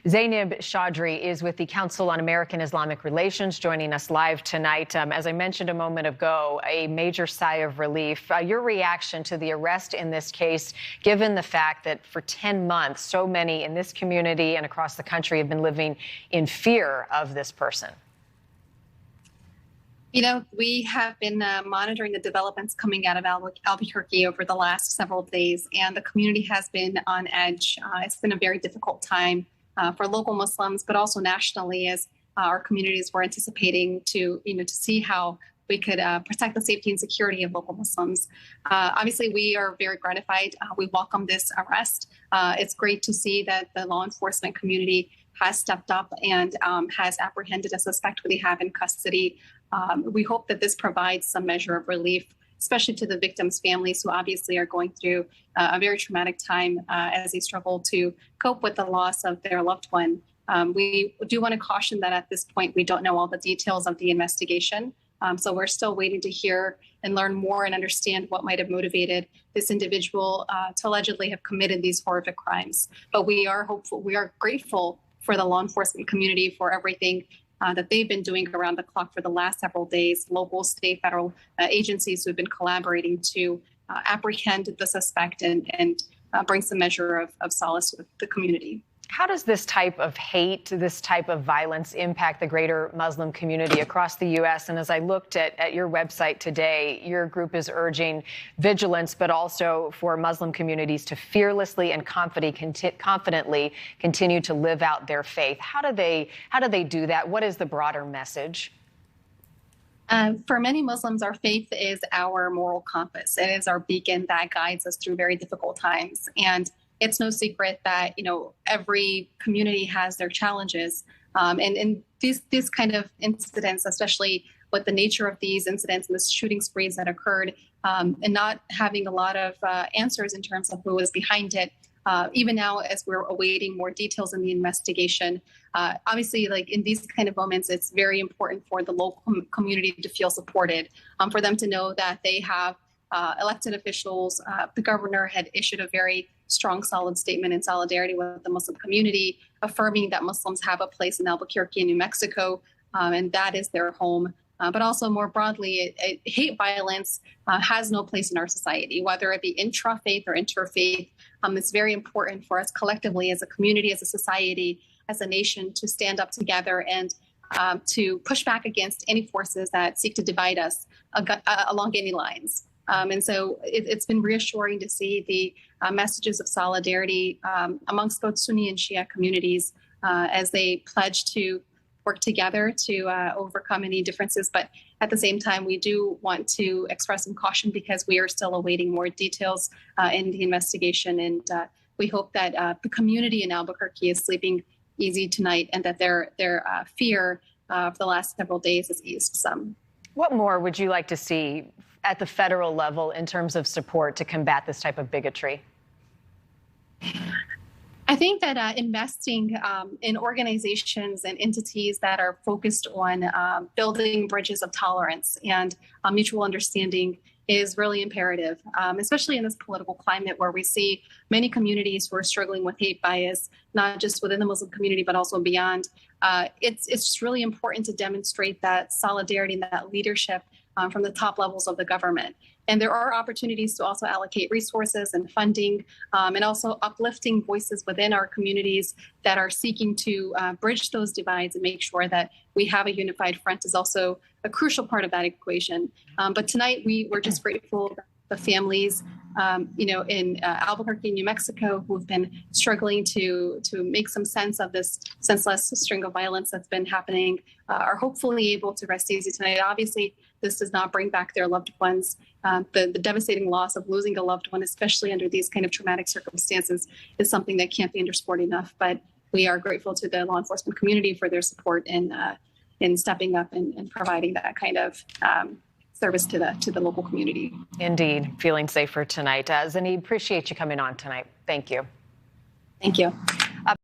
Zainab Chaudry is with the Council on American Islamic Relations, joining us live tonight. As I mentioned a moment ago, a major sigh of relief. Your reaction to the arrest in this case, given the fact that for 10 months, so many in this community and across the country have been living in fear of this person? You know, we have been monitoring the developments coming out of Albuquerque over the last several days, and the community has been on edge. It's been a very difficult time for local Muslims, but also nationally, as our communities were anticipating to see how we could protect the safety and security of local Muslims. Obviously, we are very gratified. We welcome this arrest. It's great to see that the law enforcement community has stepped up and has apprehended a suspect who they have in custody. We hope that this provides some measure of relief, especially to the victims' families who obviously are going through a very traumatic time as they struggle to cope with the loss of their loved one. We do want to caution that at this point, we don't know all the details of the investigation. So we're still waiting to hear and learn more and understand what might have motivated this individual to allegedly have committed these horrific crimes. But we are hopeful, we are grateful for the law enforcement community for everything that they've been doing around the clock for the last several days, local, state, federal agencies who have been collaborating to apprehend the suspect and bring some measure of solace to the community. How does this type of hate, this type of violence impact the greater Muslim community across the U.S.? And as I looked at your website today, your group is urging vigilance, but also for Muslim communities to fearlessly and confidently continue to live out their faith. How do they do that? What is the broader message? For many Muslims, our faith is our moral compass. It is our beacon that guides us through very difficult times. And it's no secret that, every community has their challenges. And these kind of incidents, especially with the nature of these incidents and the shooting sprees that occurred, and not having a lot of answers in terms of who was behind it, even now as we're awaiting more details in the investigation. Obviously, like in these kind of moments, it's very important for the local community to feel supported, for them to know that they have elected officials. The governor had issued a very strong, solid statement in solidarity with the Muslim community, affirming that Muslims have a place in Albuquerque and New Mexico, and that is their home. But also more broadly, hate violence has no place in our society, whether it be intra-faith or interfaith. It's very important for us collectively as a community, as a society, as a nation to stand up together and to push back against any forces that seek to divide us along any lines. And so it's been reassuring to see the messages of solidarity amongst both Sunni and Shia communities as they pledge to work together to overcome any differences. But at the same time, we do want to express some caution because we are still awaiting more details in the investigation. And we hope that the community in Albuquerque is sleeping easy tonight and that their fear for the last several days has eased some. What more would you like to see at the federal level in terms of support to combat this type of bigotry? I think that investing in organizations and entities that are focused on building bridges of tolerance and mutual understanding is really imperative, especially in this political climate where we see many communities who are struggling with hate bias, not just within the Muslim community, but also beyond. It's just really important to demonstrate that solidarity and that leadership from the top levels of the government. And there are opportunities to also allocate resources and funding and also uplifting voices within our communities that are seeking to bridge those divides and make sure that we have a unified front is also a crucial part of that equation. But tonight we're just grateful that the families, in Albuquerque, New Mexico, who've been struggling to make some sense of this senseless string of violence that's been happening, are hopefully able to rest easy tonight. Obviously, this does not bring back their loved ones. The devastating loss of losing a loved one, especially under these kind of traumatic circumstances, is something that can't be underscored enough. But we are grateful to the law enforcement community for their support in stepping up and providing that kind of service to the local community. Indeed, feeling safer tonight. Zainab, appreciate you coming on tonight. Thank you. Thank you.